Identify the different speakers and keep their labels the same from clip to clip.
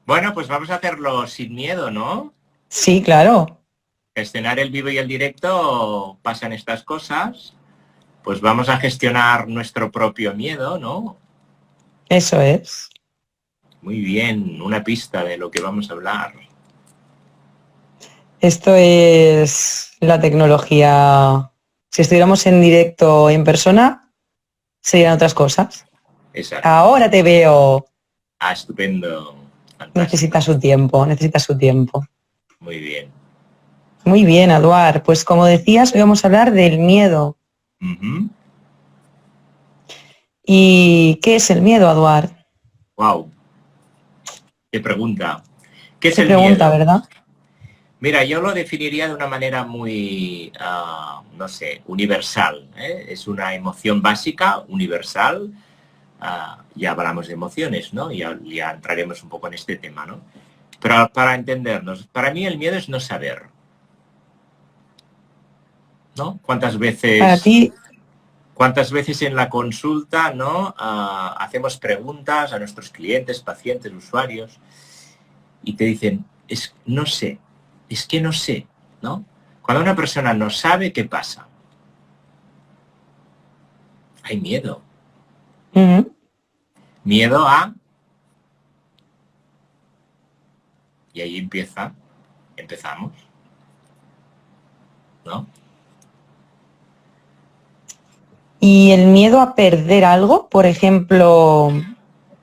Speaker 1: Bueno, pues vamos a hacerlo sin miedo, ¿no?
Speaker 2: Sí, claro,
Speaker 1: Escenar el vivo y el directo pasan estas cosas, pues vamos a gestionar nuestro propio miedo, ¿no?
Speaker 2: eso es.
Speaker 1: Muy bien, una pista de lo que vamos a hablar.
Speaker 2: Esto es la tecnología. Si estuviéramos en directo en persona, serían otras cosas.
Speaker 1: Exacto.
Speaker 2: Ahora te veo.
Speaker 1: Ah, estupendo. Fantástico.
Speaker 2: Necesita su tiempo, necesita su tiempo.
Speaker 1: Muy bien.
Speaker 2: Muy bien, Eduard. Pues como decías, hoy vamos a hablar del miedo.
Speaker 1: Uh-huh.
Speaker 2: ¿Y qué es el miedo, Eduard?
Speaker 1: Wow, qué pregunta. ¿Qué es
Speaker 2: Qué
Speaker 1: el
Speaker 2: pregunta,
Speaker 1: miedo?
Speaker 2: ¿verdad?
Speaker 1: Mira, yo lo definiría de una manera muy, no sé, universal, ¿eh? Es una emoción básica, universal. Ya hablamos de emociones, ¿no? Ya entraremos un poco en este tema, ¿no? Pero para entendernos, para mí el miedo es no saber, ¿no?
Speaker 2: Para ti,
Speaker 1: Cuántas veces en la consulta, ¿no? Hacemos preguntas a nuestros clientes, pacientes, usuarios, y te dicen, no sé, es que no sé, ¿no? Cuando una persona no sabe, ¿qué pasa? Hay miedo.
Speaker 2: ujú,
Speaker 1: Miedo a... Y ahí empezamos, ¿no?
Speaker 2: y el miedo a perder algo, por ejemplo,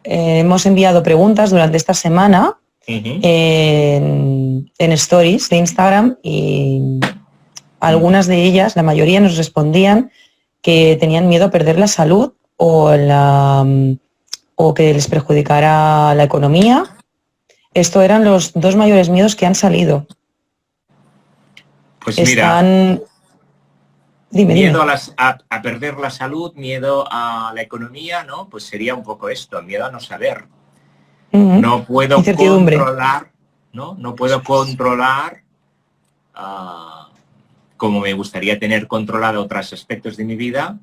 Speaker 2: hemos enviado preguntas durante esta semana
Speaker 1: Uh-huh,
Speaker 2: en stories de Instagram y
Speaker 1: uh-huh.
Speaker 2: algunas de ellas, la mayoría nos respondían que tenían miedo a perder la salud o que les perjudicara la economía. Estos eran los dos mayores miedos que han salido.
Speaker 1: Pues mira,
Speaker 2: Están... Dime,
Speaker 1: miedo
Speaker 2: dime.
Speaker 1: a perder la salud, miedo a la economía, ¿no? Pues sería un poco esto, miedo a no saber.
Speaker 2: Ujú.
Speaker 1: No puedo
Speaker 2: Incertidumbre.
Speaker 1: controlar, ¿no? No puedo
Speaker 2: Eso es.
Speaker 1: controlar uh, como me gustaría tener controlado otros aspectos de mi vida,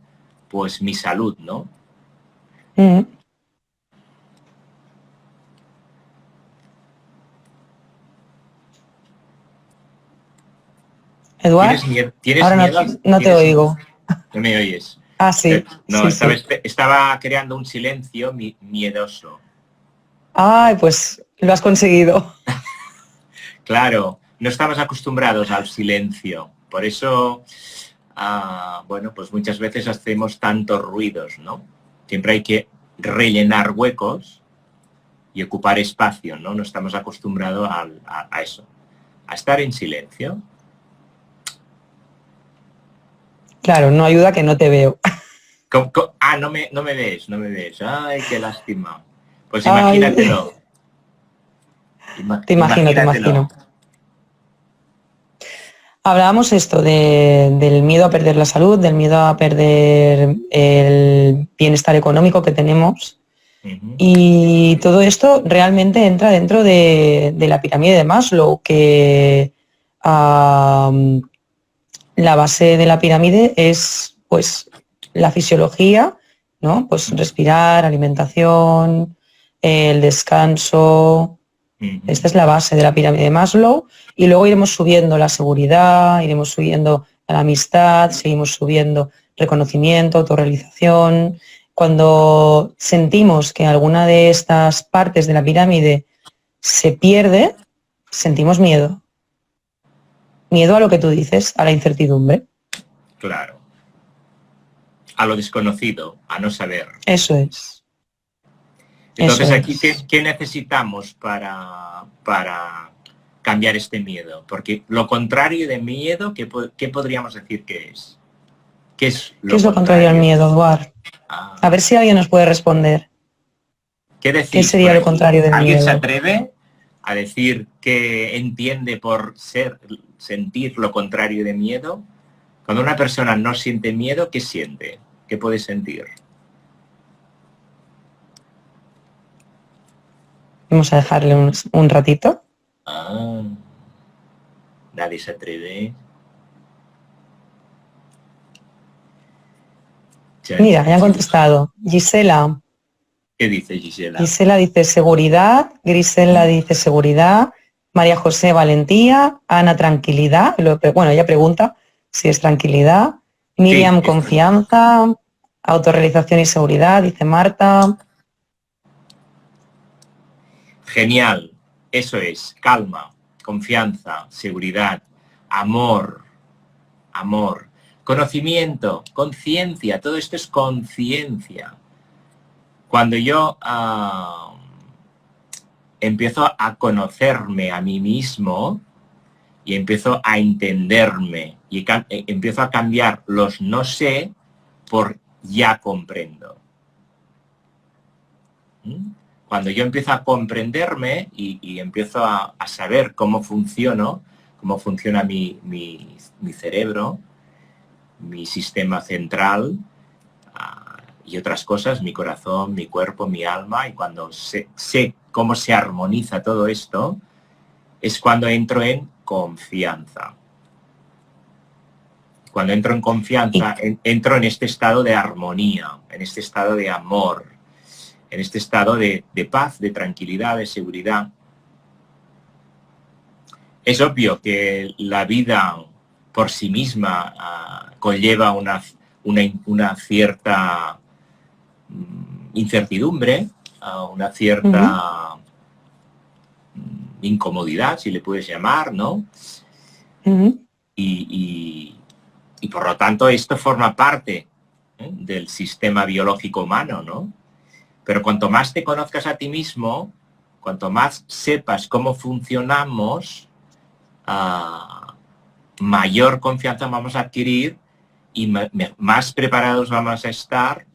Speaker 1: pues mi salud, ¿no?
Speaker 2: Ujú. Eduard,
Speaker 1: ¿Tienes
Speaker 2: ahora no,
Speaker 1: miedo?
Speaker 2: no te
Speaker 1: ¿Tienes,
Speaker 2: oigo.
Speaker 1: no me oyes?
Speaker 2: Ah, sí,
Speaker 1: No,
Speaker 2: sí, sí.
Speaker 1: estaba creando un silencio miedoso.
Speaker 2: Ay, pues lo has conseguido.
Speaker 1: Claro, no estamos acostumbrados al silencio. Por eso, bueno, pues muchas veces hacemos tantos ruidos, ¿no? Siempre hay que rellenar huecos y ocupar espacio, ¿no? No estamos acostumbrados a eso, a estar en silencio.
Speaker 2: Claro, no ayuda que no te veo.
Speaker 1: No me ves, no me ves. Ay, qué lástima. Pues
Speaker 2: Ay,
Speaker 1: imagínatelo,
Speaker 2: te imagino, te
Speaker 1: imagínatelo.
Speaker 2: imagino. Hablábamos esto del miedo a perder la salud, del miedo a perder el bienestar económico que tenemos.
Speaker 1: Ujú.
Speaker 2: Y todo esto realmente entra dentro de la pirámide de Maslow, que la base de la pirámide es pues la fisiología, ¿no? Pues respirar, alimentación, el descanso.
Speaker 1: Ujú.
Speaker 2: Esta es la base de la pirámide de Maslow y luego iremos subiendo la seguridad, iremos subiendo la amistad, seguimos subiendo reconocimiento, autorrealización. Cuando sentimos que alguna de estas partes de la pirámide se pierde, sentimos miedo. Miedo a lo que tú dices, a la incertidumbre.
Speaker 1: Claro, a lo desconocido, a no saber.
Speaker 2: Eso es, eso
Speaker 1: Entonces aquí, ¿qué,
Speaker 2: es.
Speaker 1: qué necesitamos para cambiar este miedo? Porque lo contrario de miedo, ¿qué podríamos decir que es? ¿Qué es
Speaker 2: ¿Qué
Speaker 1: lo
Speaker 2: es lo contrario al
Speaker 1: contrario?
Speaker 2: miedo, Eduard? A ver si alguien nos puede responder.
Speaker 1: ¿Qué
Speaker 2: ¿Qué
Speaker 1: decís por
Speaker 2: sería lo
Speaker 1: aquí?
Speaker 2: contrario del
Speaker 1: ¿Alguien se
Speaker 2: miedo?
Speaker 1: atreve a decir que entiende por sentir lo contrario de miedo? Cuando una persona no siente miedo, ¿qué siente? ¿Qué puede sentir?
Speaker 2: Vamos a dejarle un ratito.
Speaker 1: Ah, nadie se atreve. Chan,
Speaker 2: Mira,
Speaker 1: chan,
Speaker 2: ya han
Speaker 1: chan.
Speaker 2: contestado. Gisela,
Speaker 1: ¿Qué dice Gisela?
Speaker 2: Gisela dice seguridad, Grisela dice seguridad, María José valentía, Ana tranquilidad, bueno, ella pregunta si es tranquilidad, Miriam
Speaker 1: Sí,
Speaker 2: confianza, autorrealización y seguridad, dice Marta.
Speaker 1: genial, eso es, calma, confianza, seguridad, amor, conocimiento, conciencia, todo esto es conciencia. Cuando yo empiezo a conocerme a mí mismo y empiezo a entenderme y empiezo a cambiar los no sé por ya comprendo. Cuando yo empiezo a comprenderme y empiezo a saber cómo funciono, cómo funciona mi cerebro, mi sistema central y otras cosas, mi corazón, mi cuerpo, mi alma, y cuando sé cómo se armoniza todo esto, es cuando entro en confianza. Cuando entro en confianza, entro en este estado de armonía, en este estado de amor, en este estado de paz, de tranquilidad, de seguridad. Es obvio que la vida por sí misma conlleva una cierta incertidumbre, una cierta incomodidad, si le puedes llamar, ¿no? Y por lo tanto esto forma parte del sistema biológico humano, ¿no? Pero cuanto más te conozcas a ti mismo, cuanto más sepas cómo funcionamos, mayor confianza vamos a adquirir y más preparados vamos a estar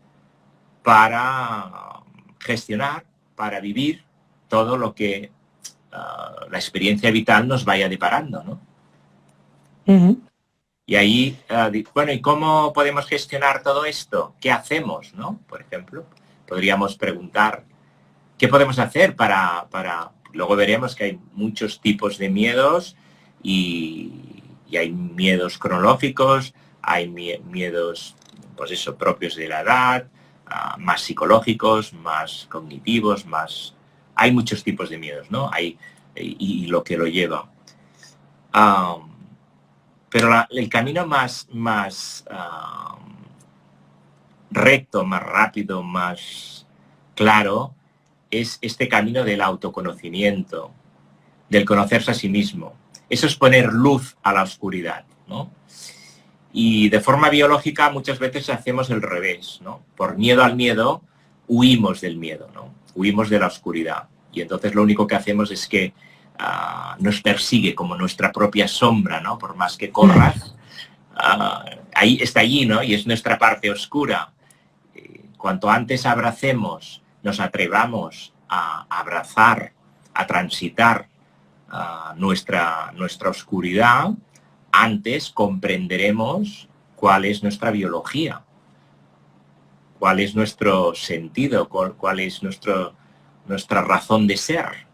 Speaker 1: para gestionar, para vivir todo lo que la experiencia vital nos vaya deparando, ¿no? Y ahí, bueno, ¿y cómo podemos gestionar todo esto? ¿Qué hacemos, no? Por ejemplo, podríamos preguntar, ¿qué podemos hacer para... Luego veremos que hay muchos tipos de miedos y hay miedos cronológicos, hay miedos, pues eso, propios de la edad, más psicológicos, más cognitivos, más... Hay muchos tipos de miedos, ¿no? Y lo que lo lleva. Pero el camino más recto, más rápido, más claro, es este camino del autoconocimiento, del conocerse a sí mismo. Eso es poner luz a la oscuridad, ¿no? Y de forma biológica muchas veces hacemos el revés, ¿no? Por miedo al miedo, huimos del miedo, ¿no? Huimos de la oscuridad. Y entonces lo único que hacemos es que nos persigue como nuestra propia sombra, ¿no? Por más que corras, ahí está allí, ¿no? Y es nuestra parte oscura. Cuanto antes abracemos, nos atrevamos a abrazar, a transitar nuestra oscuridad, antes comprenderemos cuál es nuestra biología, cuál es nuestro sentido, cuál es nuestra razón de ser.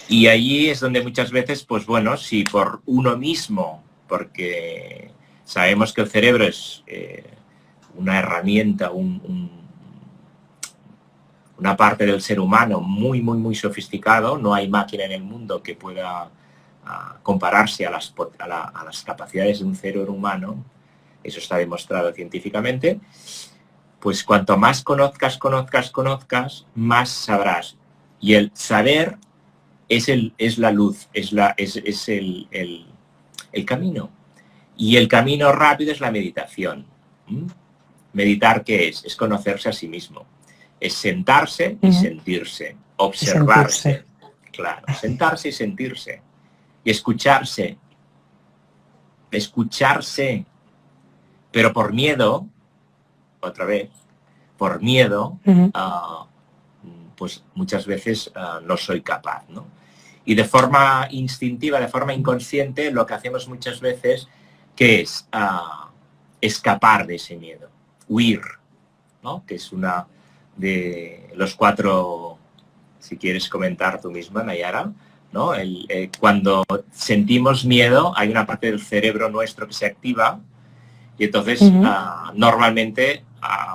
Speaker 1: Y allí es donde muchas veces, pues bueno, si por uno mismo, porque sabemos que el cerebro es una herramienta, una parte del ser humano muy, muy, muy sofisticado, no hay máquina en el mundo que pueda compararse a las capacidades de un cerebro humano, eso está demostrado científicamente, pues cuanto más conozcas, más sabrás. Y el saber es la luz, es el camino. Y el camino rápido es la meditación. ¿Meditar qué es? Es conocerse a sí mismo. Es sentarse y sentirse, observarse. Claro, sentarse y sentirse. Y escucharse. Escucharse. Pero por miedo, otra vez, por miedo, pues muchas veces no soy capaz, ¿no? Y de forma instintiva, de forma inconsciente, lo que hacemos muchas veces que es escapar de ese miedo, huir, ¿no? Que es una de los 4, si quieres comentar tú misma, Nayara, ¿no? Cuando sentimos miedo, hay una parte del cerebro nuestro que se activa y entonces normalmente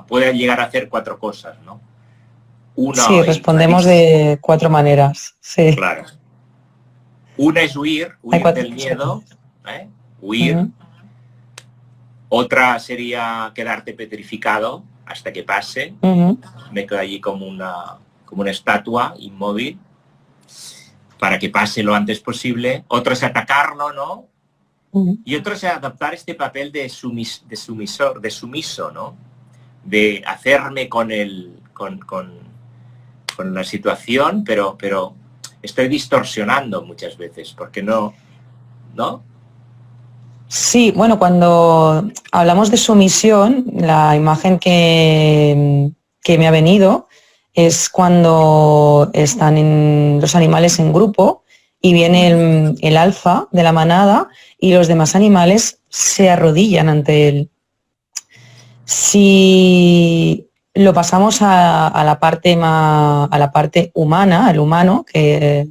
Speaker 1: puede llegar a hacer 4 cosas, ¿no? Uno
Speaker 2: Sí,
Speaker 1: es
Speaker 2: respondemos
Speaker 1: reírse.
Speaker 2: de 4 maneras. Sí.
Speaker 1: Claro. Una es huir,
Speaker 2: Hay
Speaker 1: huir
Speaker 2: 4
Speaker 1: del miedo, ¿eh? Huir.
Speaker 2: Ujú,
Speaker 1: Otra sería quedarte petrificado hasta que pase.
Speaker 2: ujú,
Speaker 1: Me quedo allí como una estatua inmóvil para que pase lo antes posible. Otro es atacarlo, ¿no?
Speaker 2: ujú.
Speaker 1: Y otro es adaptar este papel de sumisor, de sumiso, ¿no? De hacerme con la situación, pero estoy distorsionando muchas veces, porque ¿no?
Speaker 2: Sí, bueno, cuando hablamos de sumisión, la imagen que me ha venido es cuando están los animales en grupo y viene el alfa de la manada y los demás animales se arrodillan ante él. Si lo pasamos a la parte a la parte humana, al humano, que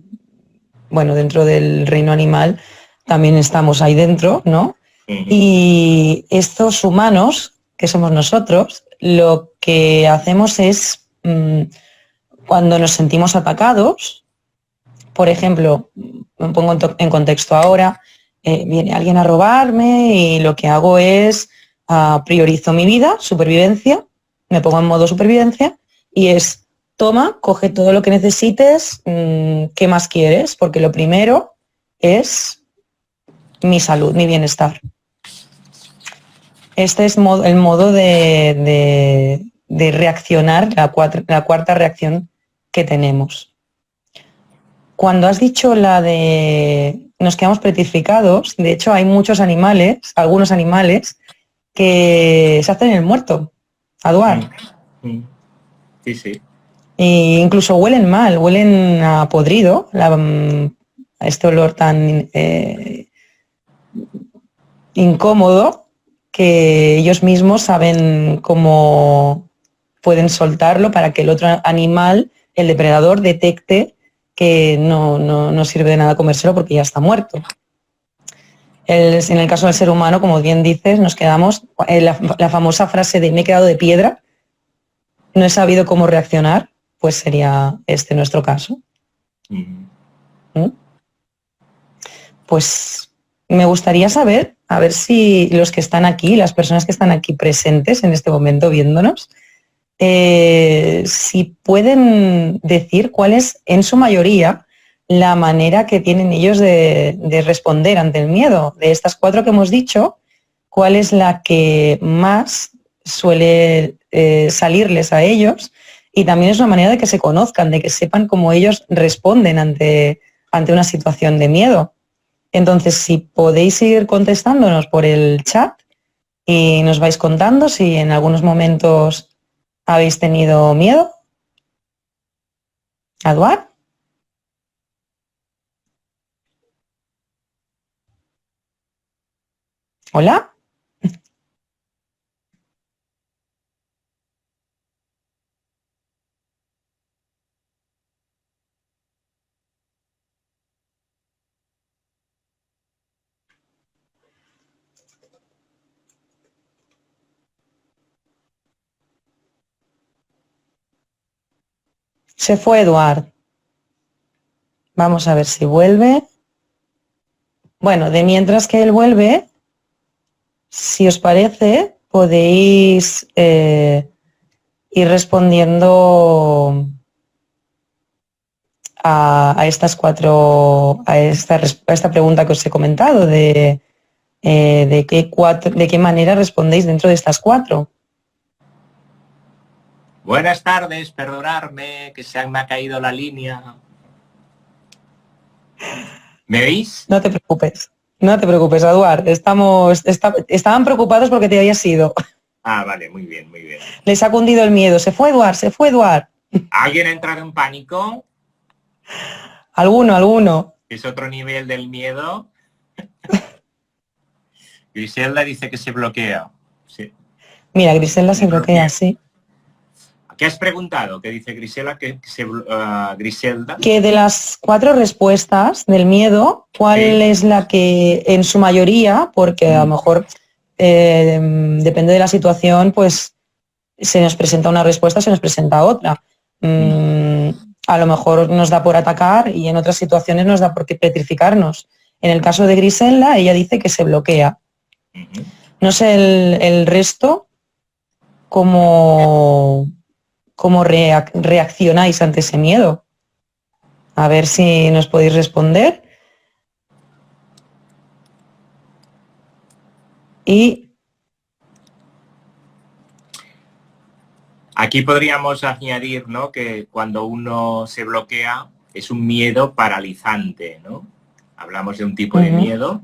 Speaker 2: bueno, dentro del reino animal también estamos ahí dentro, ¿no?
Speaker 1: Ujú.
Speaker 2: Y estos humanos, que somos nosotros, lo que hacemos es, cuando nos sentimos atacados, por ejemplo, me pongo en contexto ahora, viene alguien a robarme y lo que hago es priorizo mi vida, supervivencia, me pongo en modo supervivencia y es, toma, coge todo lo que necesites, ¿qué más quieres? Porque lo primero es mi salud, mi bienestar. Este es el modo de reaccionar, la cuarta reacción que tenemos. Cuando has dicho la de nos quedamos petrificados, de hecho hay muchos animales, algunos animales, que se hacen el muerto, Aduar.
Speaker 1: Mm. Sí, sí.
Speaker 2: E incluso huelen mal, huelen a podrido, a este olor tan incómodo que ellos mismos saben cómo pueden soltarlo para que el otro animal, el depredador, detecte que no sirve de nada comérselo porque ya está muerto. En el caso del ser humano, como bien dices, nos quedamos, la famosa frase de me he quedado de piedra, no he sabido cómo reaccionar, pues sería este nuestro caso. ¿Mm? Pues me gustaría saber, a ver si los que están aquí, las personas que están aquí presentes en este momento viéndonos, si pueden decir cuál es, en su mayoría, la manera que tienen ellos de responder ante el miedo. De estas 4 que hemos dicho, ¿cuál es la que más suele salirles a ellos? Y también es una manera de que se conozcan, de que sepan cómo ellos responden ante una situación de miedo. Entonces, si podéis ir contestándonos por el chat y nos vais contando si en algunos momentos habéis tenido miedo. ¿Eduard? ¿Hola? Se fue Eduard. Vamos a ver si vuelve. Bueno, de mientras que él vuelve, si os parece, podéis ir respondiendo a estas 4, a esta pregunta que os he comentado, de qué manera respondéis dentro de estas 4.
Speaker 1: Buenas tardes, perdonadme que me ha caído la línea. ¿Me veis?
Speaker 2: No te preocupes. No te preocupes, Eduard. Estaban preocupados porque te habías ido.
Speaker 1: Ah, vale, muy bien, muy bien.
Speaker 2: Les ha cundido el miedo. Se fue Eduard, se fue Eduard.
Speaker 1: ¿Alguien ha entrado en pánico?
Speaker 2: Alguno.
Speaker 1: Es otro nivel del miedo. Griselda dice que se bloquea. Sí.
Speaker 2: Mira, Griselda se bloquea, sí.
Speaker 1: ¿Qué has preguntado? ¿Qué dice Griselda? Griselda.
Speaker 2: Que de las 4 respuestas del miedo, ¿cuál es la que en su mayoría, porque a lo mejor depende de la situación, pues se nos presenta una respuesta, se nos presenta otra, Mm, a lo mejor nos da por atacar y en otras situaciones nos da por petrificarnos. En el caso de Griselda, ella dice que se bloquea. No sé el resto cómo reaccionáis ante ese miedo. A ver si nos podéis responder. Y
Speaker 1: aquí podríamos añadir, ¿no?, que cuando uno se bloquea es un miedo paralizante, ¿no? Hablamos de un tipo de miedo.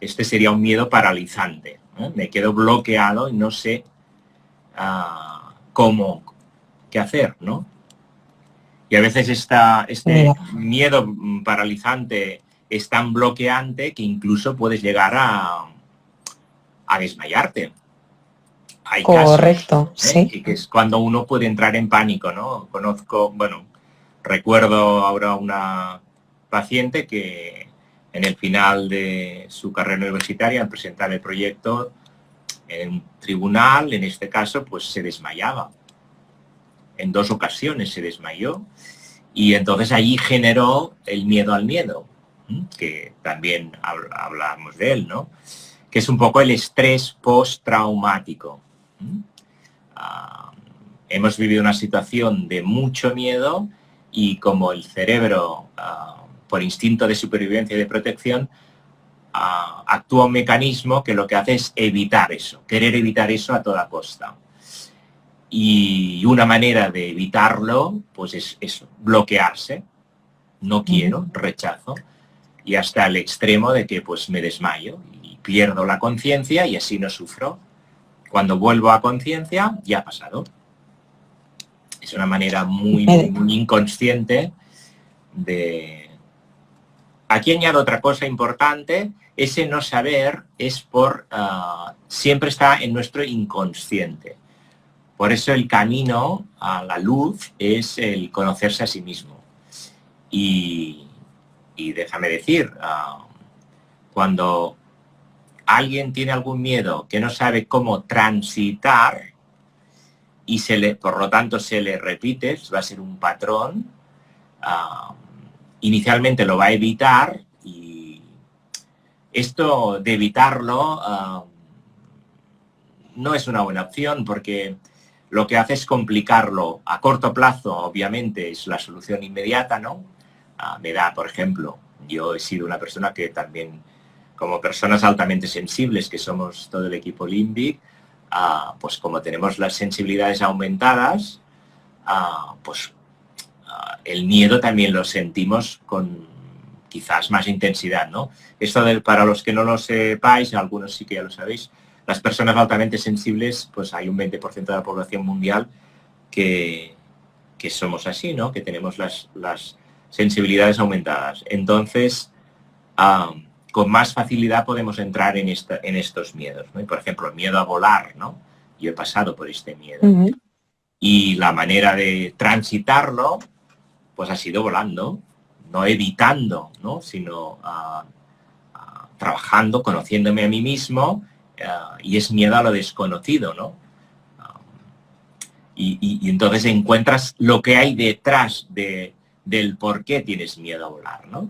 Speaker 1: Este sería un miedo paralizante, ¿no? Me quedo bloqueado y no sé qué hacer, ¿no? Y a veces este miedo paralizante es tan bloqueante que incluso puedes llegar a desmayarte. Hay
Speaker 2: correcto,
Speaker 1: casos,
Speaker 2: sí.
Speaker 1: y que es cuando uno puede entrar en pánico, ¿no? Recuerdo ahora una paciente que en el final de su carrera universitaria, al presentar el proyecto en un tribunal, en este caso, pues se desmayaba. En 2 ocasiones se desmayó y entonces allí generó el miedo al miedo, que también hablamos de él, ¿no? Que es un poco el estrés postraumático. Hemos vivido una situación de mucho miedo y como el cerebro, por instinto de supervivencia y de protección, actúa un mecanismo que lo que hace es evitar eso, querer evitar eso a toda costa. Y una manera de evitarlo, pues es eso, bloquearse. No quiero, rechazo. Y hasta el extremo de que pues me desmayo y pierdo la conciencia y así no sufro. Cuando vuelvo a conciencia, ya ha pasado. Es una manera muy inconsciente de... Aquí añado otra cosa importante. Ese no saber es siempre está en nuestro inconsciente. Por eso el camino a la luz es el conocerse a sí mismo. Y déjame decir, cuando alguien tiene algún miedo que no sabe cómo transitar y por lo tanto se le repite, va a ser un patrón, inicialmente lo va a evitar y esto de evitarlo no es una buena opción porque lo que hace es complicarlo. A corto plazo, obviamente, es la solución inmediata, ¿no? Me da, por ejemplo, yo he sido una persona que también, como personas altamente sensibles, que somos todo el equipo Limbic, pues como tenemos las sensibilidades aumentadas, el miedo también lo sentimos con quizás más intensidad, ¿no? Esto para los que no lo sepáis, algunos sí que ya lo sabéis, las personas altamente sensibles, pues hay un 20% de la población mundial que somos así, ¿no? Que tenemos las sensibilidades aumentadas. Entonces, con más facilidad podemos entrar en estos miedos, ¿no? Y, por ejemplo, el miedo a volar, ¿no? Yo he pasado por este miedo. Y la manera de transitarlo, pues ha sido volando, no evitando, ¿no? Sino trabajando, conociéndome a mí mismo, y es miedo a lo desconocido, ¿no? Y entonces encuentras lo que hay detrás del por qué tienes miedo a volar, ¿no?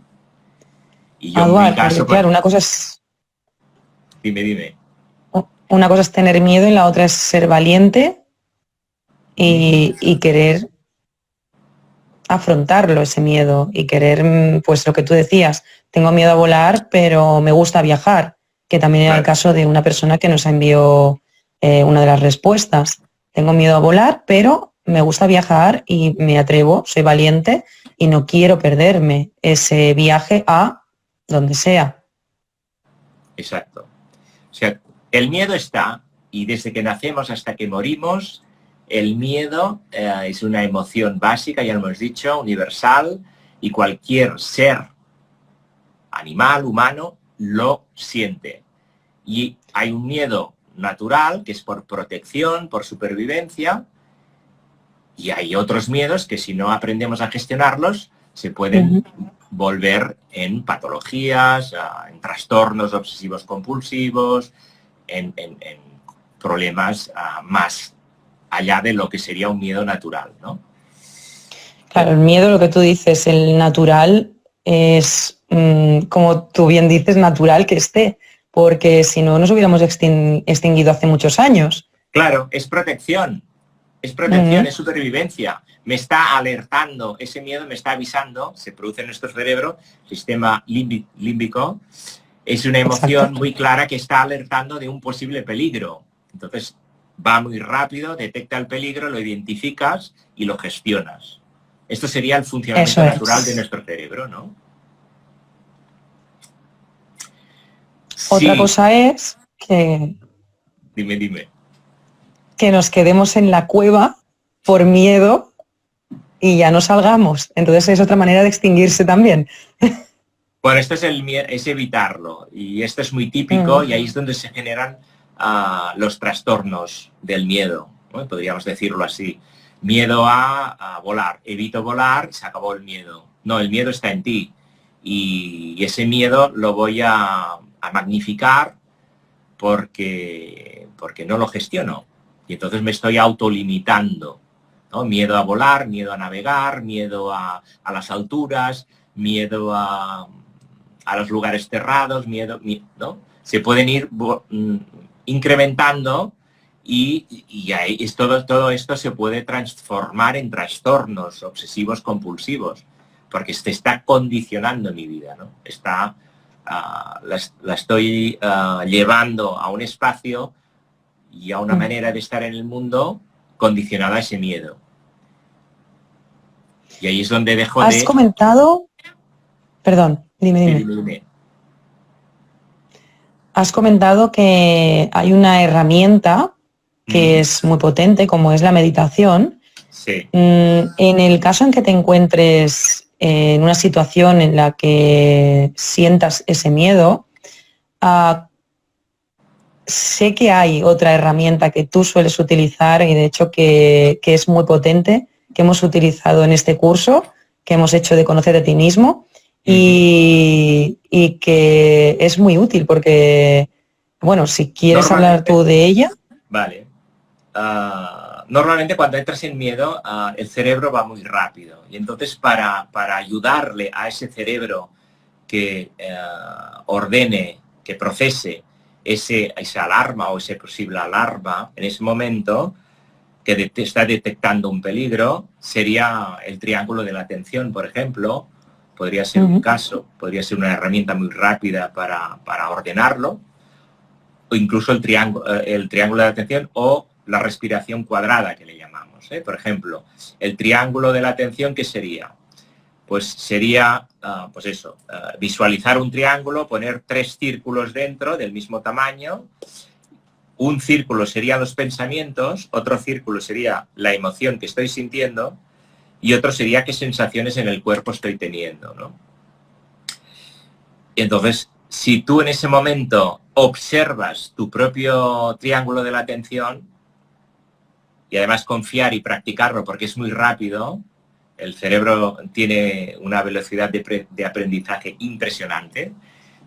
Speaker 1: Y yo en mi caso...
Speaker 2: Claro, una cosa es...
Speaker 1: Dime.
Speaker 2: Una cosa es tener miedo y la otra es ser valiente y querer afrontarlo, ese miedo, y querer, pues lo que tú decías, tengo miedo a volar, pero me gusta viajar, que también era el caso de una persona que nos envió una de las respuestas. Tengo miedo a volar, pero me gusta viajar y me atrevo, soy valiente y no quiero perderme ese viaje a donde sea.
Speaker 1: Exacto. O sea, el miedo está, y desde que nacemos hasta que morimos, el miedo es una emoción básica, ya lo hemos dicho, universal, y cualquier ser, animal, humano, lo siente. Y hay un miedo natural, que es por protección, por supervivencia, y hay otros miedos que si no aprendemos a gestionarlos, se pueden volver en patologías, en trastornos obsesivos compulsivos, en problemas más allá de lo que sería un miedo natural, ¿no?
Speaker 2: Claro, el miedo, lo que tú dices, el natural es, como tú bien dices, natural que esté, porque si no nos hubiéramos extinguido hace muchos años.
Speaker 1: Claro, es protección, es supervivencia. Me está alertando, ese miedo me está avisando, se produce en nuestro cerebro, sistema límbico, es una emoción
Speaker 2: Exacto.
Speaker 1: muy clara que está alertando de un posible peligro. Entonces va muy rápido, detecta el peligro, lo identificas y lo gestionas. Esto sería el funcionamiento
Speaker 2: Eso
Speaker 1: natural de
Speaker 2: es.
Speaker 1: nuestro cerebro, ¿no?
Speaker 2: Otra
Speaker 1: Sí,
Speaker 2: cosa es que
Speaker 1: dime.
Speaker 2: nos quedemos en la cueva por miedo y ya no salgamos. Entonces es otra manera de extinguirse también.
Speaker 1: Bueno, esto es es evitarlo y esto es muy típico
Speaker 2: Mm,
Speaker 1: y ahí es donde se generan los trastornos del miedo, ¿no? Podríamos decirlo así. Miedo a volar, evito volar, se acabó el miedo. No, el miedo está en ti y ese miedo lo voy a magnificar porque no lo gestiono y entonces me estoy autolimitando, ¿no? Miedo a volar, miedo a navegar, miedo a las alturas, miedo a los lugares cerrados, ¿no? Se pueden ir incrementando y ahí todo esto se puede transformar en trastornos obsesivos compulsivos, porque se está condicionando mi vida, ¿no? La estoy llevando a un espacio y a una manera de estar en el mundo condicionada a ese miedo. Y ahí es donde dejo
Speaker 2: Has
Speaker 1: de...
Speaker 2: comentado, perdón,
Speaker 1: Sí,
Speaker 2: dime.
Speaker 1: dime.
Speaker 2: Has comentado que hay una herramienta que es muy potente, como es la meditación.
Speaker 1: Sí.
Speaker 2: En el caso en que te encuentres en una situación en la que sientas ese miedo, sé que hay otra herramienta que tú sueles utilizar y de hecho que es muy potente, que hemos utilizado en este curso, que hemos hecho de conocer a ti mismo y que es muy útil porque, bueno, si quieres hablar
Speaker 1: Normalmente,
Speaker 2: tú de ella.
Speaker 1: vale. Normalmente cuando entras en miedo, el cerebro va muy rápido. Y entonces para ayudarle a ese cerebro que ordene, que procese esa alarma o ese posible alarma en ese momento, que está detectando un peligro, sería el triángulo de la atención, por ejemplo. Podría ser un caso, podría ser una herramienta muy rápida para ordenarlo, o incluso el triángulo de atención o la respiración cuadrada que le llamamos. Por ejemplo, el triángulo de la atención, ¿qué sería? Pues sería, pues eso, visualizar un triángulo, poner 3 círculos dentro del mismo tamaño. Un círculo serían los pensamientos, otro círculo sería la emoción que estoy sintiendo y otro sería qué sensaciones en el cuerpo estoy teniendo, ¿no? Y entonces, si tú en ese momento observas tu propio triángulo de la atención y además confiar y practicarlo porque es muy rápido, el cerebro tiene una velocidad de aprendizaje impresionante,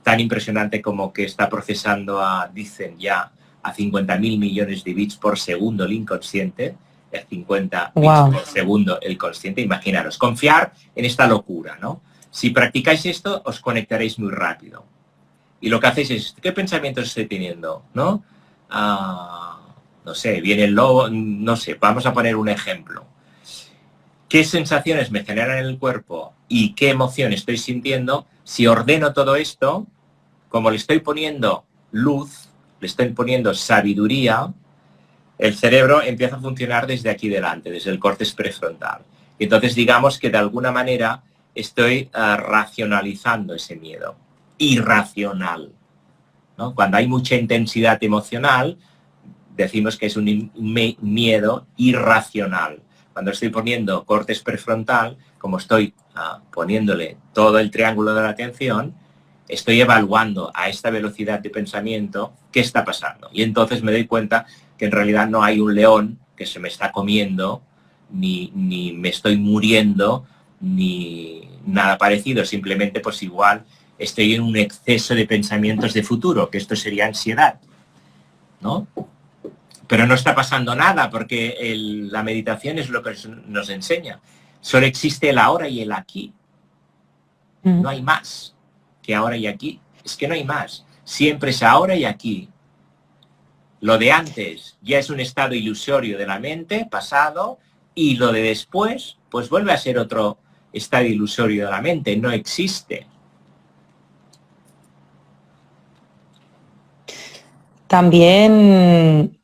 Speaker 1: tan impresionante como que está procesando dicen ya, a 50.000 millones de bits por segundo el inconsciente, a 50 bits por segundo el consciente. Imaginaros, confiar en esta locura, ¿no? Si practicáis esto, os conectaréis muy rápido. Y lo que hacéis es, ¿qué pensamientos estoy teniendo? ¿No? No sé, viene el lobo, no sé, vamos a poner un ejemplo. ¿Qué sensaciones me generan en el cuerpo y qué emoción estoy sintiendo? Si ordeno todo esto, como le estoy poniendo luz, le estoy poniendo sabiduría, el cerebro empieza a funcionar desde aquí delante, desde el córtex prefrontal. Y entonces digamos que de alguna manera estoy racionalizando ese miedo. Irracional, ¿no? Cuando hay mucha intensidad emocional, decimos que es un miedo irracional. Cuando estoy poniendo córtex prefrontal, como estoy poniéndole todo el triángulo de la atención, estoy evaluando a esta velocidad de pensamiento qué está pasando. Y entonces me doy cuenta que en realidad no hay un león que se me está comiendo, ni me estoy muriendo, ni nada parecido. Simplemente, pues igual, estoy en un exceso de pensamientos de futuro, que esto sería ansiedad, ¿no? Pero no está pasando nada porque la meditación es lo que nos enseña. Solo existe el ahora y el aquí.
Speaker 2: Mm.
Speaker 1: No hay más que ahora y aquí. Es que no hay más. Siempre es ahora y aquí. Lo de antes ya es un estado ilusorio de la mente, pasado, y lo de después, pues vuelve a ser otro estado ilusorio de la mente. No existe.
Speaker 2: También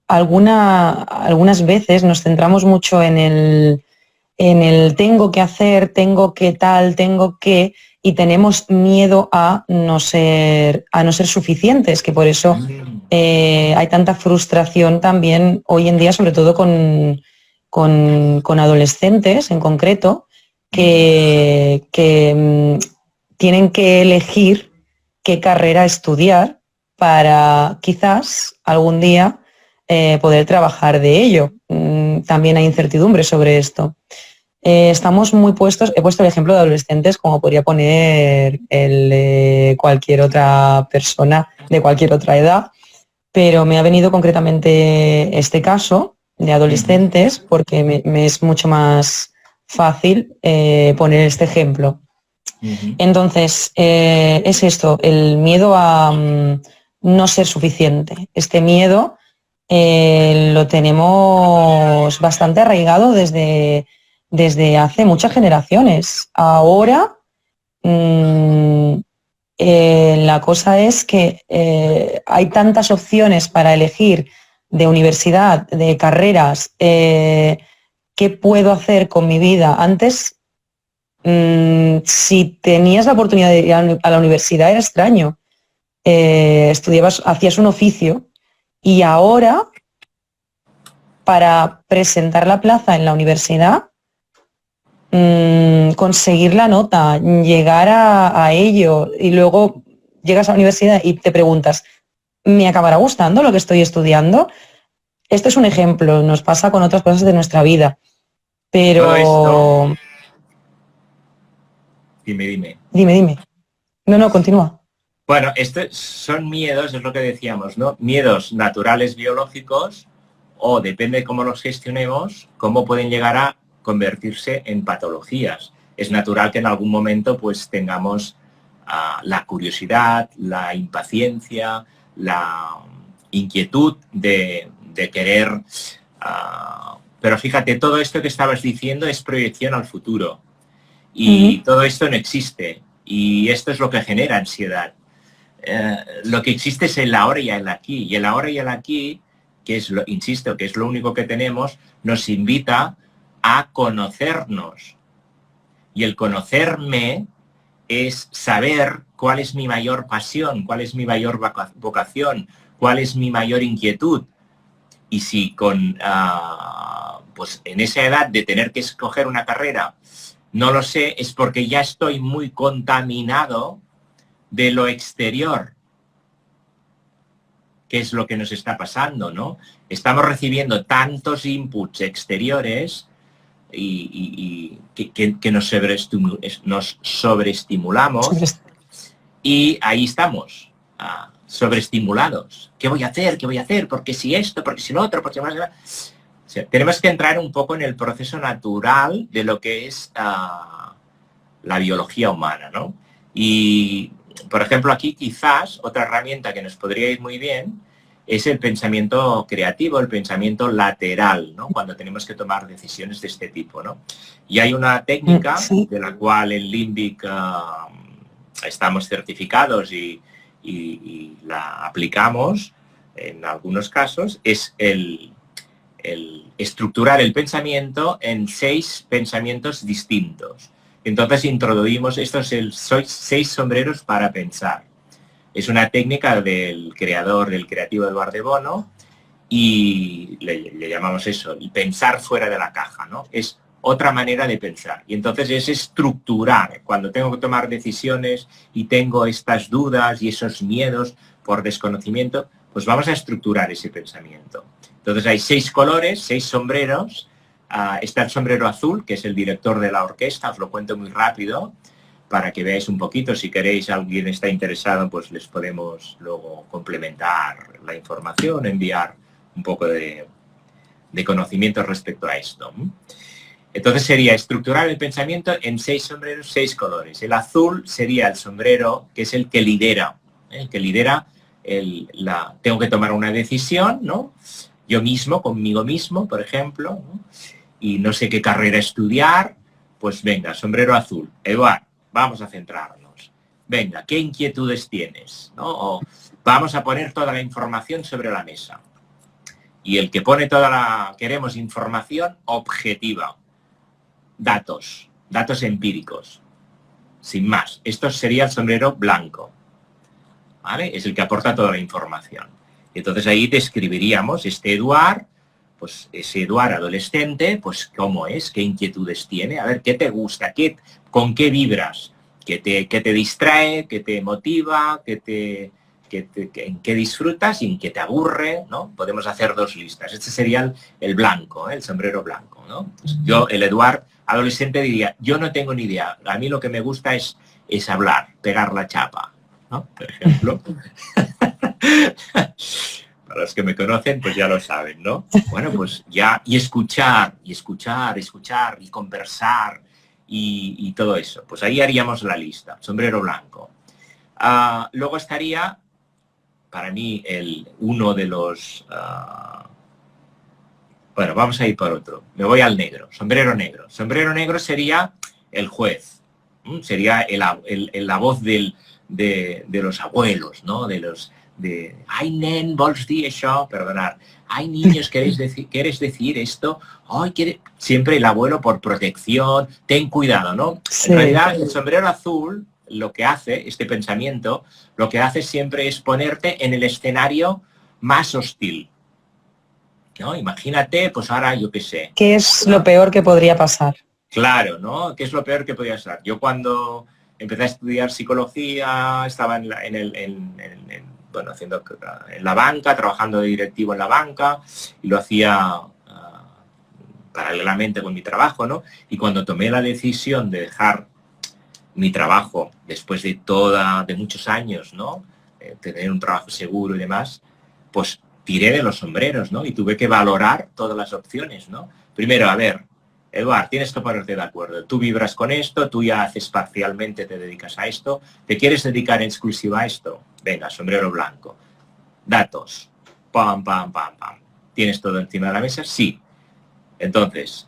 Speaker 2: algunas veces nos centramos mucho en el tengo que hacer, tengo que tal, tengo que, y tenemos miedo a no ser suficientes, que por eso hay tanta frustración también hoy en día, sobre todo con adolescentes en concreto, que tienen que elegir qué carrera estudiar para quizás algún día poder trabajar de ello. También hay incertidumbre sobre esto. Estamos muy puestos, he puesto el ejemplo de adolescentes como podría poner el de cualquier otra persona de cualquier otra edad, pero me ha venido concretamente este caso de adolescentes porque me es mucho más fácil poner este ejemplo. Entonces, es esto, el miedo a no ser suficiente. Este miedo lo tenemos bastante arraigado desde hace muchas generaciones. Ahora, la cosa es que hay tantas opciones para elegir de universidad, de carreras, qué puedo hacer con mi vida. Antes, si tenías la oportunidad de ir a la universidad era extraño. Estudiabas, hacías un oficio y ahora para presentar la plaza en la universidad, conseguir la nota, llegar a ello y luego llegas a la universidad y te preguntas, ¿me acabará gustando lo que estoy estudiando? Este es un ejemplo, nos pasa con otras cosas de nuestra vida, pero...
Speaker 1: Todo esto... Dime.
Speaker 2: Dime. No, continúa.
Speaker 1: Bueno, estos son miedos, es lo que decíamos, ¿no? Miedos naturales biológicos o, depende de cómo los gestionemos, cómo pueden llegar a convertirse en patologías. Es natural que en algún momento pues tengamos la curiosidad, la impaciencia, la inquietud de querer... pero fíjate, todo esto que estabas diciendo es proyección al futuro. Y todo esto no existe. Y esto es lo que genera ansiedad. Lo que existe es el ahora y el aquí. Y el ahora y el aquí, que es lo, insisto, que es lo único que tenemos, nos invita a conocernos. Y el conocerme es saber cuál es mi mayor pasión, cuál es mi mayor vocación, cuál es mi mayor inquietud. Y si pues en esa edad de tener que escoger una carrera, no lo sé, es porque ya estoy muy contaminado de lo exterior, que es lo que nos está pasando, ¿no? Estamos recibiendo tantos inputs exteriores y que nos sobreestimulamos y ahí estamos, sobreestimulados. ¿Qué voy a hacer? ¿Qué voy a hacer? ¿Por qué si esto? ¿Por qué si lo otro? ¿Por qué más? O sea, tenemos que entrar un poco en el proceso natural de lo que es la biología humana, ¿no? Y, por ejemplo, aquí quizás otra herramienta que nos podría ir muy bien es el pensamiento creativo, el pensamiento lateral, ¿no? Cuando tenemos que tomar decisiones de este tipo, ¿no? Y hay una técnica de la cual en Limbic estamos certificados y la aplicamos en algunos casos, es el estructurar el pensamiento en 6 pensamientos distintos. Entonces introducimos estos 6 sombreros para pensar. Es una técnica del creador, del creativo Eduard de Bono, y le llamamos eso, el pensar fuera de la caja, ¿no? Es otra manera de pensar. Y entonces es estructurar. Cuando tengo que tomar decisiones y tengo estas dudas y esos miedos por desconocimiento, pues vamos a estructurar ese pensamiento. Entonces hay 6 colores, 6 sombreros. Está el sombrero azul, que es el director de la orquesta, os lo cuento muy rápido para que veáis un poquito. Si queréis, alguien está interesado, pues les podemos luego complementar la información, enviar un poco de de conocimiento respecto a esto. Entonces sería estructurar el pensamiento en 6 sombreros, 6 colores. El azul sería el sombrero que es el que lidera, el que lidera, tengo que tomar una decisión, ¿no? Yo mismo, conmigo mismo, por ejemplo, ¿no? Y no sé qué carrera estudiar, pues venga, sombrero azul. Eduard, vamos a centrarnos. Venga, ¿qué inquietudes tienes? ¿No? O vamos a poner toda la información sobre la mesa. Y el que pone queremos información objetiva. Datos empíricos, sin más. Esto sería el sombrero blanco, ¿vale? Es el que aporta toda la información. Entonces ahí describiríamos Eduard, pues ese Eduard adolescente, pues cómo es, qué inquietudes tiene, a ver, qué te gusta, con qué vibras, qué te distrae, qué te motiva, en qué disfrutas y en qué te aburre, ¿no? Podemos hacer 2 listas. Este sería el blanco, el sombrero blanco, ¿no? Pues yo, el Eduard adolescente, diría, yo no tengo ni idea, a mí lo que me gusta es hablar, pegar la chapa, ¿no? Por ejemplo. Para los que me conocen, pues ya lo saben, ¿no? Bueno, pues ya, y escuchar, y conversar, y todo eso. Pues ahí haríamos la lista, sombrero blanco. Luego estaría, para mí, uno de los... bueno, vamos a ir por otro. Me voy al negro, sombrero negro. Sombrero negro sería el juez. Sería la voz de los abuelos, ¿no? Ay, nen, vols dir això? Perdonad. Ay, niños, ¿quieres decir esto? Ay, siempre el abuelo por protección. Ten cuidado, ¿no? Sí. En realidad, el sombrero azul, lo que hace, este pensamiento, lo que hace siempre es ponerte en el escenario más hostil, ¿no? Imagínate, pues ahora yo qué sé.
Speaker 2: ¿Qué es lo peor que podría pasar?
Speaker 1: Claro, ¿no? ¿Qué es lo peor que podría pasar? Yo cuando empecé a estudiar psicología estaba haciendo en la banca, trabajando de directivo en la banca, y lo hacía paralelamente con mi trabajo, ¿no? Y cuando tomé la decisión de dejar mi trabajo después de muchos años, ¿no? Tener un trabajo seguro y demás, pues tiré de los sombreros, ¿no? Y tuve que valorar todas las opciones, ¿no? Primero, a ver, Eduard, tienes que ponerte de acuerdo. Tú vibras con esto, tú ya haces parcialmente, te dedicas a esto. ¿Te quieres dedicar en exclusiva a esto? Venga, sombrero blanco. Datos. Pam, pam, pam, pam. ¿Tienes todo encima de la mesa? Sí. Entonces,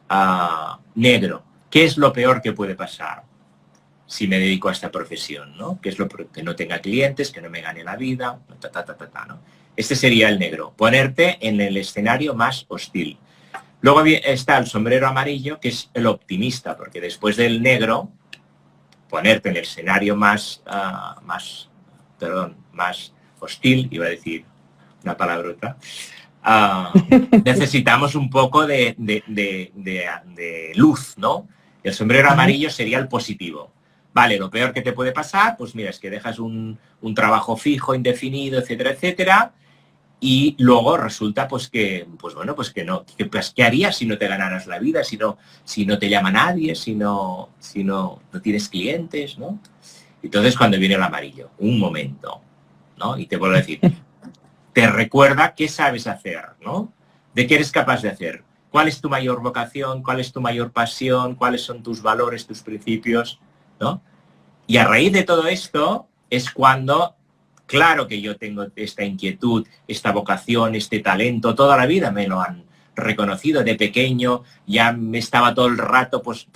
Speaker 1: negro. ¿Qué es lo peor que puede pasar si me dedico a esta profesión, ¿no? ¿Qué es lo peor? Que no tenga clientes, que no me gane la vida, ¿no? Este sería el negro. Ponerte en el escenario más hostil. Luego está el sombrero amarillo, que es el optimista, porque después del negro, ponerte en el escenario más hostil, iba a decir una palabrota, necesitamos un poco de luz, ¿no? El sombrero amarillo sería el positivo. Vale, lo peor que te puede pasar, pues mira, es que dejas un trabajo fijo, indefinido, etcétera, etcétera, y luego resulta pues que ¿qué harías si no te ganaras la vida, si no te llama nadie, si no tienes clientes, ¿no? Entonces cuando viene el amarillo, un momento, ¿no? Y te vuelvo a decir, te recuerda qué sabes hacer, ¿no? De qué eres capaz de hacer, cuál es tu mayor vocación, cuál es tu mayor pasión, cuáles son tus valores, tus principios, ¿no? Y a raíz de todo esto es cuando... Claro que yo tengo esta inquietud, esta vocación, este talento, toda la vida me lo han reconocido de pequeño, ya me estaba todo el rato, pues,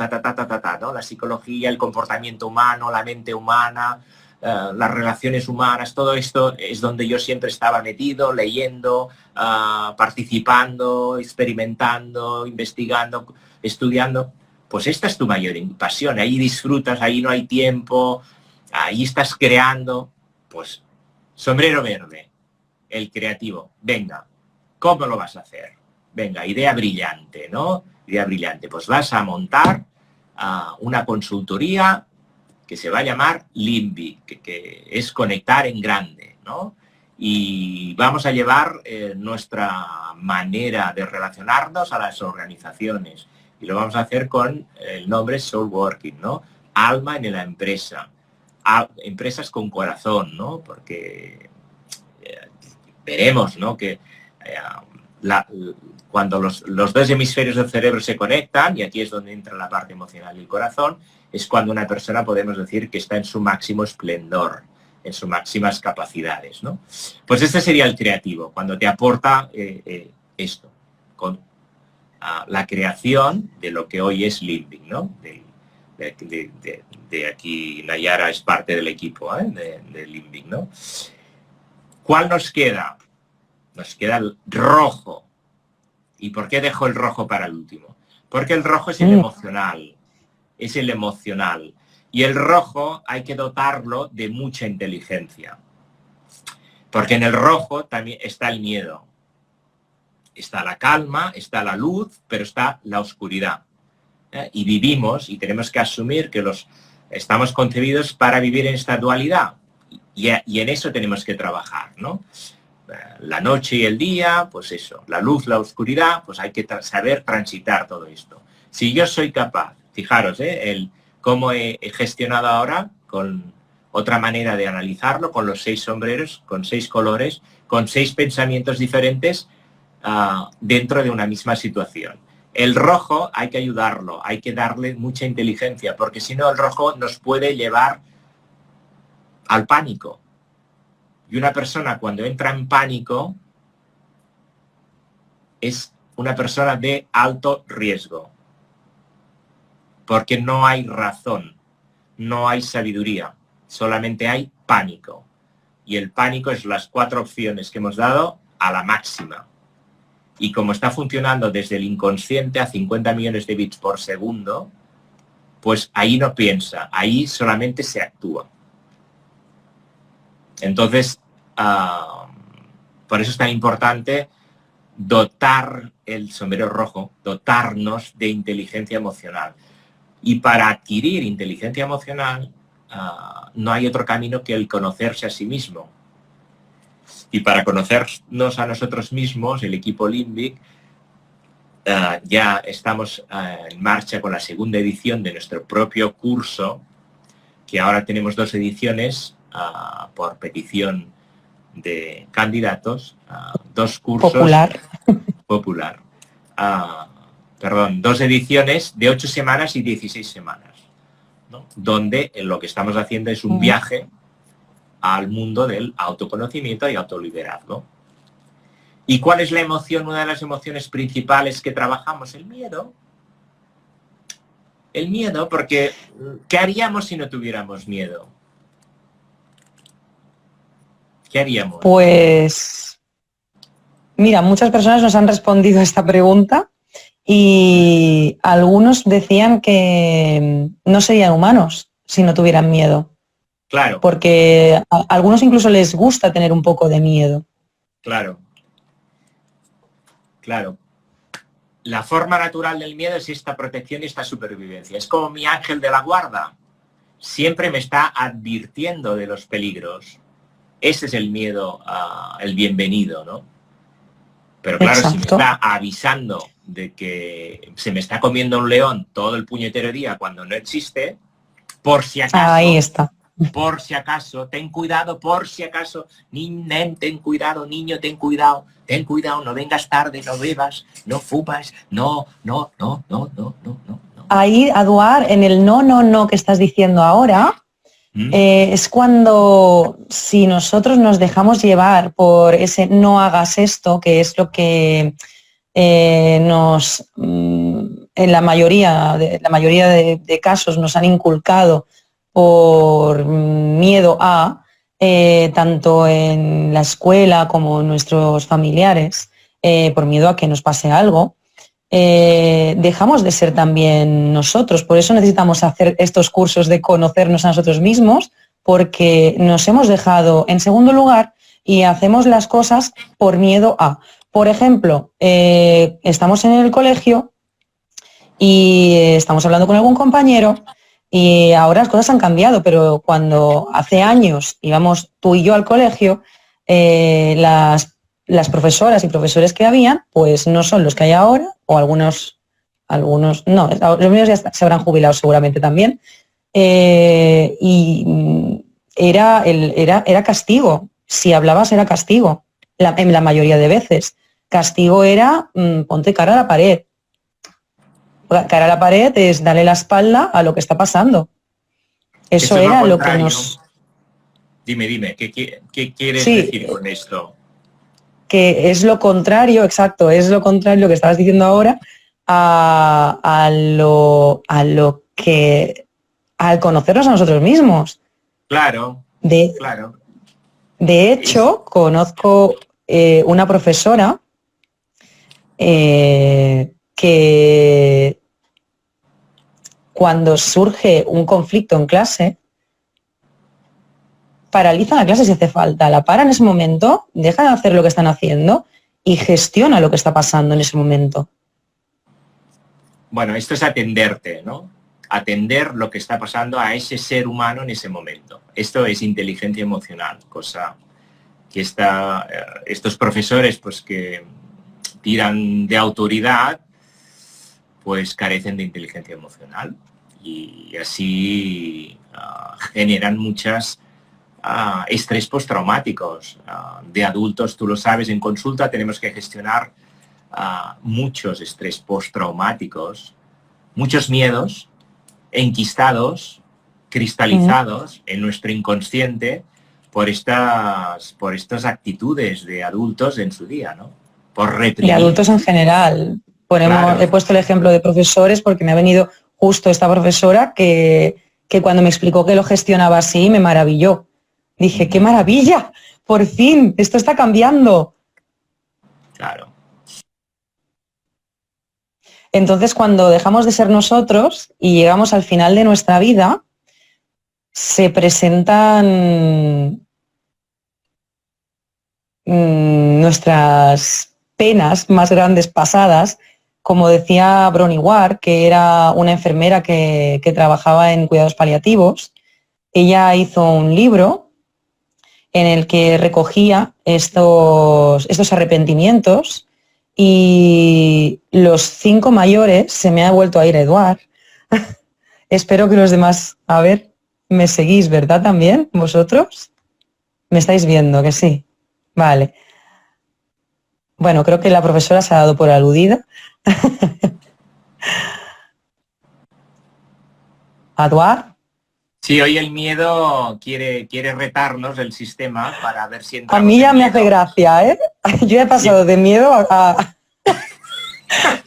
Speaker 1: ¿no? La psicología, el comportamiento humano, la mente humana, las relaciones humanas, todo esto es donde yo siempre estaba metido, leyendo, participando, experimentando, investigando, estudiando. Pues esta es tu mayor pasión, ahí disfrutas, ahí no hay tiempo, ahí estás creando, pues... Sombrero verde, el creativo. Venga, ¿cómo lo vas a hacer? Venga, idea brillante, ¿no? Idea brillante. Pues vas a montar una consultoría que se va a llamar LIMBI, que es conectar en grande, ¿no? Y vamos a llevar nuestra manera de relacionarnos a las organizaciones. Y lo vamos a hacer con el nombre Soul Working, ¿no? Alma en la empresa. Empresas con corazón, ¿no? Porque veremos, ¿no? Que cuando los dos hemisferios del cerebro se conectan, y aquí es donde entra la parte emocional y el corazón, es cuando una persona podemos decir que está en su máximo esplendor, en sus máximas capacidades, ¿no? Pues este sería el creativo, cuando te aporta esto, con la creación de lo que hoy es Limbic, ¿no? De aquí Nayara es parte del equipo de Limbic, ¿no? ¿Cuál nos queda? Nos queda el rojo. ¿Y por qué dejo el rojo para el último? Porque el rojo es el emocional. Es el emocional. Y el rojo hay que dotarlo de mucha inteligencia. Porque en el rojo también está el miedo. Está la calma, está la luz, pero está la oscuridad. Y vivimos, y tenemos que asumir que estamos concebidos para vivir en esta dualidad. Y en eso tenemos que trabajar, ¿no? La noche y el día, pues eso, la luz, la oscuridad, pues hay que saber transitar todo esto. Si yo soy capaz, fijaros, cómo he gestionado ahora con otra manera de analizarlo, con los 6 sombreros, con 6 colores, con 6 pensamientos diferentes dentro de una misma situación. El rojo hay que ayudarlo, hay que darle mucha inteligencia, porque si no el rojo nos puede llevar al pánico. Y una persona cuando entra en pánico es una persona de alto riesgo. Porque no hay razón, no hay sabiduría, solamente hay pánico. Y el pánico es las 4 opciones que hemos dado a la máxima. Y como está funcionando desde el inconsciente a 50 millones de bits por segundo, pues ahí no piensa, ahí solamente se actúa. Entonces, por eso es tan importante dotar el sombrero rojo, dotarnos de inteligencia emocional. Y para adquirir inteligencia emocional no hay otro camino que el conocerse a sí mismo. Y para conocernos a nosotros mismos, el equipo Limbic, ya estamos en marcha con la segunda edición de nuestro propio curso, que ahora tenemos 2 ediciones por petición de candidatos, 2 cursos. Popular. 2 ediciones de 8 semanas y 16 semanas, ¿no? Donde lo que estamos haciendo es un viaje al mundo del autoconocimiento y autoliderazgo. ¿Y cuál es la emoción? Una de las emociones principales que trabajamos, el miedo. El miedo, porque ¿qué haríamos si no tuviéramos miedo? ¿Qué haríamos?
Speaker 2: Pues, mira, muchas personas nos han respondido a esta pregunta y algunos decían que no serían humanos si no tuvieran miedo.
Speaker 1: Claro.
Speaker 2: Porque a algunos incluso les gusta tener un poco de miedo.
Speaker 1: Claro. Claro. La forma natural del miedo es esta protección y esta supervivencia. Es como mi ángel de la guarda. Siempre me está advirtiendo de los peligros. Ese es el miedo, el bienvenido, ¿no? Pero claro, exacto, si me está avisando de que se me está comiendo un león todo el puñetero día cuando no existe, por si acaso...
Speaker 2: Ahí está.
Speaker 1: Por si acaso, ten cuidado, por si acaso, ten cuidado, niño, ten cuidado, no vengas tarde, no bebas, no fumas, no.
Speaker 2: Ahí, Eduard, en el no que estás diciendo ahora, es cuando si nosotros nos dejamos llevar por ese no hagas esto, que es lo que en la mayoría de casos nos han inculcado por miedo a, tanto en la escuela como en nuestros familiares, por miedo a que nos pase algo, dejamos de ser también nosotros. Por eso necesitamos hacer estos cursos de conocernos a nosotros mismos, porque nos hemos dejado en segundo lugar y hacemos las cosas por miedo a. Por ejemplo, estamos en el colegio y estamos hablando con algún compañero y ahora las cosas han cambiado, pero cuando hace años íbamos tú y yo al colegio, las profesoras y profesores que habían, pues no son los que hay ahora, o algunos no, los míos ya se habrán jubilado seguramente también, y era castigo. Si hablabas era castigo, en la mayoría de veces. Castigo era ponte cara a la pared. Cara a la pared es darle la espalda a lo que está pasando. Eso
Speaker 1: es
Speaker 2: era lo que nos...
Speaker 1: Dime, ¿qué quieres
Speaker 2: Sí,
Speaker 1: decir con esto?
Speaker 2: que es lo contrario, exacto, es lo contrario que estabas diciendo ahora a lo que... al conocernos a nosotros mismos.
Speaker 1: Claro,
Speaker 2: De,
Speaker 1: claro.
Speaker 2: de hecho, conozco una profesora que cuando surge un conflicto en clase, paraliza la clase si hace falta, la para en ese momento, deja de hacer lo que están haciendo y gestiona lo que está pasando en ese momento.
Speaker 1: Bueno, esto es atenderte, ¿no? Atender lo que está pasando a ese ser humano en ese momento. Esto es inteligencia emocional, cosa que estos profesores pues que tiran de autoridad, pues carecen de inteligencia emocional y así generan muchas estrés postraumáticos. De adultos, tú lo sabes, en consulta tenemos que gestionar muchos estrés postraumáticos, muchos miedos enquistados, cristalizados en nuestro inconsciente por estas actitudes de adultos en su día, ¿no? Por
Speaker 2: De
Speaker 1: reprimir.
Speaker 2: adultos en general.
Speaker 1: Claro.
Speaker 2: He puesto el ejemplo de profesores porque me ha venido justo esta profesora que cuando me explicó que lo gestionaba así me maravilló. Dije, ¡qué maravilla! Por fin, esto está cambiando.
Speaker 1: Claro.
Speaker 2: Entonces, cuando dejamos de ser nosotros y llegamos al final de nuestra vida, se presentan nuestras penas más grandes pasadas, como decía Bronnie Ware, que era una enfermera que trabajaba en cuidados paliativos. Ella hizo un libro en el que recogía estos arrepentimientos y los 5 mayores, se me ha vuelto a ir Eduard. Espero que los demás, a ver, me seguís, ¿verdad? También, vosotros. ¿Me estáis viendo? Que sí. Vale. Bueno, creo que la profesora se ha dado por aludida. ¿Eduard?
Speaker 1: Sí, hoy el miedo quiere retarnos el sistema para ver si
Speaker 2: A mí
Speaker 1: entramos
Speaker 2: ya
Speaker 1: en
Speaker 2: me hace
Speaker 1: miedo.
Speaker 2: gracia, ¿eh? Yo he pasado de miedo a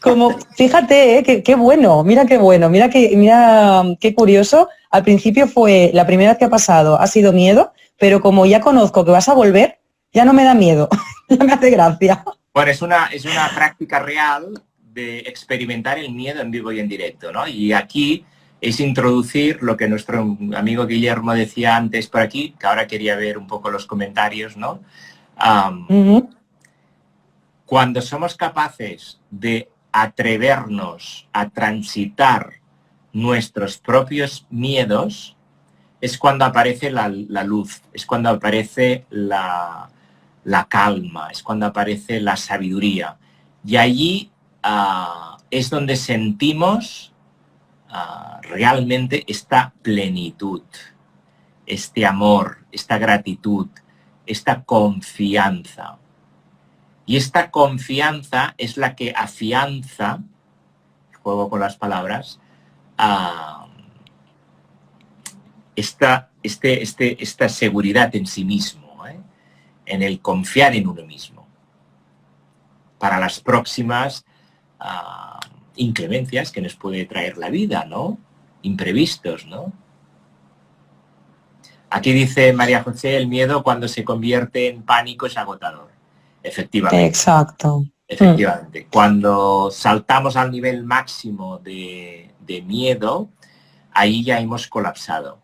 Speaker 2: como, fíjate, qué bueno, mira qué curioso. Al principio fue, la primera vez que ha pasado ha sido miedo, pero como ya conozco que vas a volver, ya no me da miedo, ya me hace gracia.
Speaker 1: Bueno, es una práctica real de experimentar el miedo en vivo y en directo, ¿no? Y aquí es introducir lo que nuestro amigo Guillermo decía antes por aquí, que ahora quería ver un poco los comentarios, ¿no? Cuando somos capaces de atrevernos a transitar nuestros propios miedos, es cuando aparece la luz, es cuando aparece la calma, es cuando aparece la sabiduría. Y allí es donde sentimos realmente esta plenitud, este amor, esta gratitud, esta confianza. Y esta confianza es la que afianza, juego con las palabras, esta seguridad en sí mismo, en el confiar en uno mismo, para las próximas inclemencias que nos puede traer la vida, ¿no? Imprevistos, ¿no? Aquí dice María José, el miedo cuando se convierte en pánico es agotador. Efectivamente.
Speaker 2: Exacto.
Speaker 1: Efectivamente. Cuando saltamos al nivel máximo de miedo, ahí ya hemos colapsado.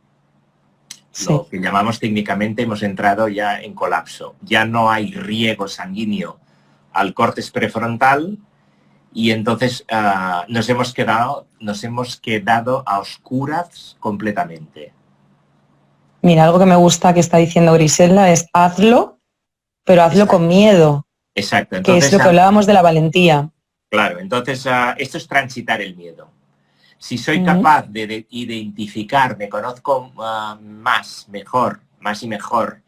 Speaker 2: Sí.
Speaker 1: Lo que llamamos técnicamente hemos entrado ya en colapso. Ya no hay riego sanguíneo al córtex prefrontal y entonces nos hemos quedado a oscuras completamente.
Speaker 2: Mira, algo que me gusta que está diciendo Griselda es hazlo, pero hazlo
Speaker 1: Exacto.
Speaker 2: con miedo.
Speaker 1: Exacto. Entonces,
Speaker 2: que es lo que hablábamos de la valentía.
Speaker 1: Claro, entonces esto es transitar el miedo. Si soy capaz de identificar, me conozco más y mejor,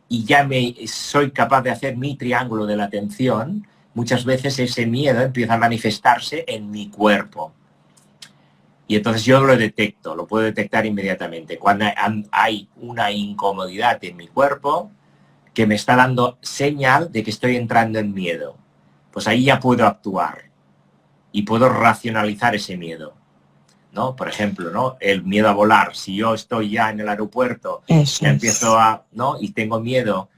Speaker 1: y ya soy capaz de hacer mi triángulo de la atención, muchas veces ese miedo empieza a manifestarse en mi cuerpo. Y entonces yo lo detecto, lo puedo detectar inmediatamente. Cuando hay una incomodidad en mi cuerpo que me está dando señal de que estoy entrando en miedo, pues ahí ya puedo actuar y puedo racionalizar ese miedo, ¿no? Por ejemplo, ¿no? El miedo a volar. Si yo estoy ya en el aeropuerto, ya empiezo ¿no? Y tengo miedo,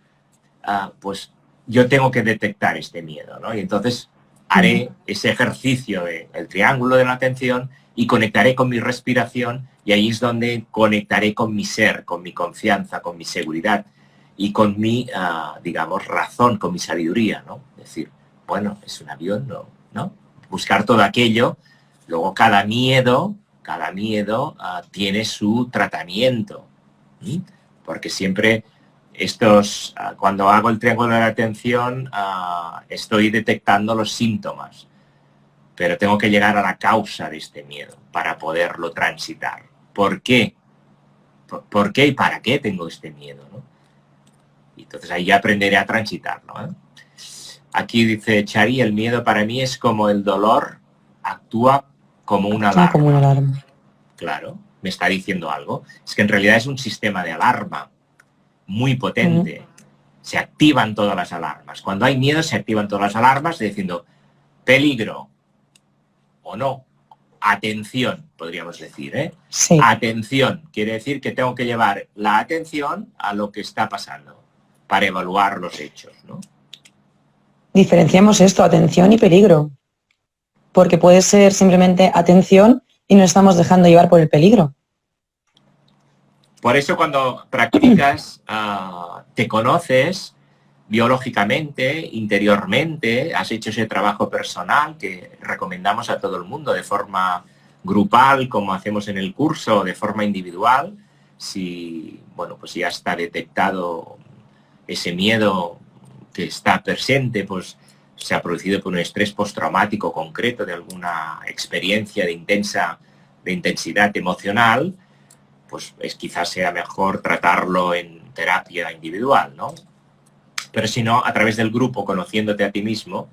Speaker 1: pues yo tengo que detectar este miedo, ¿no? Y entonces haré ese ejercicio del triángulo de la atención y conectaré con mi respiración, y ahí es donde conectaré con mi ser, con mi confianza, con mi seguridad y con mi, digamos, razón, con mi sabiduría, ¿no? Es decir, bueno, es un avión, ¿no? Buscar todo aquello. Luego cada miedo tiene su tratamiento, ¿sí? Porque siempre cuando hago el triángulo de la atención, estoy detectando los síntomas, pero tengo que llegar a la causa de este miedo para poderlo transitar. ¿Por qué? ¿Por qué y para qué tengo este miedo, ¿no? Y entonces ahí ya aprenderé a transitarlo, ¿eh? Aquí dice Chari, el miedo para mí es como el dolor, actúa como una alarma.
Speaker 2: Como una alarma.
Speaker 1: Claro, me está diciendo algo. Es que en realidad es un sistema de alarma muy potente. Se activan todas las alarmas. Cuando hay miedo se activan todas las alarmas diciendo peligro o no. Atención, podríamos decir, ¿eh?
Speaker 2: Sí.
Speaker 1: Atención, quiere decir que tengo que llevar la atención a lo que está pasando para evaluar los hechos, ¿no?
Speaker 2: Diferenciamos esto, atención y peligro. Porque puede ser simplemente atención y nos estamos dejando llevar por el peligro.
Speaker 1: Por eso cuando practicas, te conoces biológicamente, interiormente, has hecho ese trabajo personal que recomendamos a todo el mundo de forma grupal, como hacemos en el curso, de forma individual. Si, bueno, pues ya está detectado ese miedo que está presente, pues se ha producido por un estrés postraumático concreto de alguna experiencia de intensidad emocional, pues quizás sea mejor tratarlo en terapia individual, ¿no? Pero si no, a través del grupo, conociéndote a ti mismo,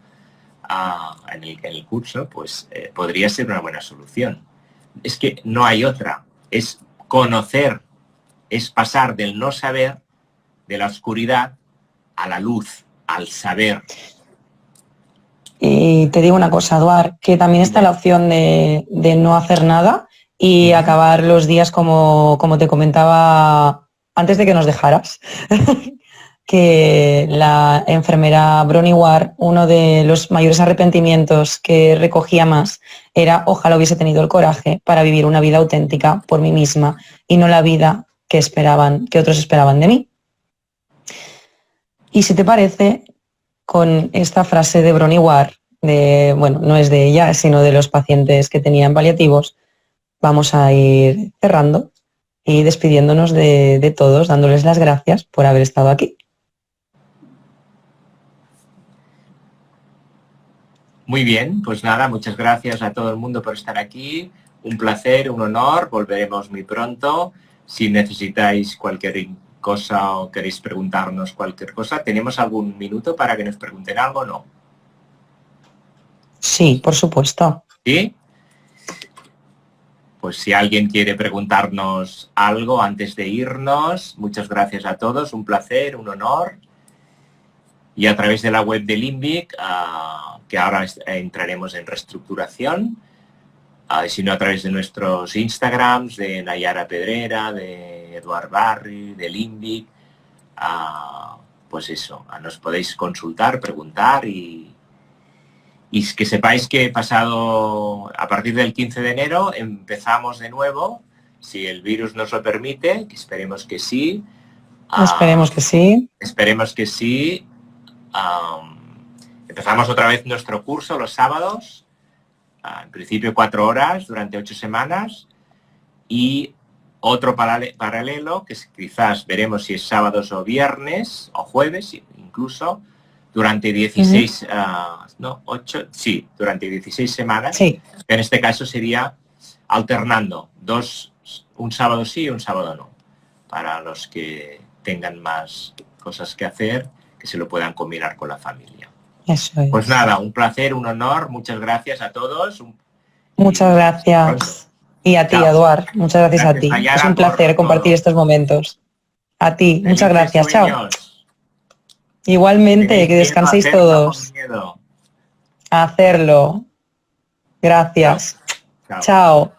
Speaker 1: en el curso, pues podría ser una buena solución. Es que no hay otra. Es conocer, es pasar del no saber, de la oscuridad, a la luz, al saber.
Speaker 2: Y te digo una cosa, Eduard, que también está la opción de no hacer nada y acabar los días como te comentaba antes de que nos dejaras. Que la enfermera Bronnie Ware, uno de los mayores arrepentimientos que recogía más era ojalá hubiese tenido el coraje para vivir una vida auténtica por mí misma y no la vida que otros esperaban de mí. Y si te parece, con esta frase de Bronnie Ware, bueno, no es de ella, sino de los pacientes que tenían paliativos, vamos a ir cerrando y despidiéndonos de todos, dándoles las gracias por haber estado aquí.
Speaker 1: Muy bien, pues nada, muchas gracias a todo el mundo por estar aquí. Un placer, un honor, volveremos muy pronto. Si necesitáis cualquier cosa o queréis preguntarnos cualquier cosa, ¿tenemos algún minuto para que nos pregunten algo o no?
Speaker 2: Sí, por supuesto.
Speaker 1: ¿Sí? Pues si alguien quiere preguntarnos algo antes de irnos, muchas gracias a todos, un placer, un honor. Y a través de la web de Limbic, que ahora entraremos en reestructuración, sino a través de nuestros Instagrams, de Nayara Pedrera, de Eduard Barri, de Limbic, pues eso, nos podéis consultar, preguntar y que sepáis que a partir del 15 de enero empezamos de nuevo, si el virus nos lo permite, que esperemos que sí.
Speaker 2: Esperemos que sí.
Speaker 1: Esperemos que sí. Empezamos otra vez nuestro curso los sábados, en principio 4 horas durante 8 semanas, y otro paralelo, que quizás veremos si es sábados o viernes o jueves incluso, durante 16, durante 16 semanas.
Speaker 2: Sí.
Speaker 1: En este caso sería alternando un sábado sí y un sábado no, para los que tengan más cosas que hacer, que se lo puedan combinar con la familia.
Speaker 2: Eso es.
Speaker 1: Pues nada, un placer, un honor, muchas gracias a todos.
Speaker 2: Muchas gracias. Y a ti,
Speaker 1: Chao.
Speaker 2: Eduard, muchas gracias a ti.
Speaker 1: Nayara,
Speaker 2: Es un placer
Speaker 1: por
Speaker 2: compartir
Speaker 1: todo.
Speaker 2: estos momentos. A ti, muchas
Speaker 1: Felices
Speaker 2: gracias. Chao.
Speaker 1: sueños.
Speaker 2: Igualmente,
Speaker 1: Tenéis
Speaker 2: que
Speaker 1: miedo a
Speaker 2: descanséis
Speaker 1: hacerlo
Speaker 2: todos.
Speaker 1: con miedo.
Speaker 2: A hacerlo. Gracias.
Speaker 1: Chao.
Speaker 2: Chao.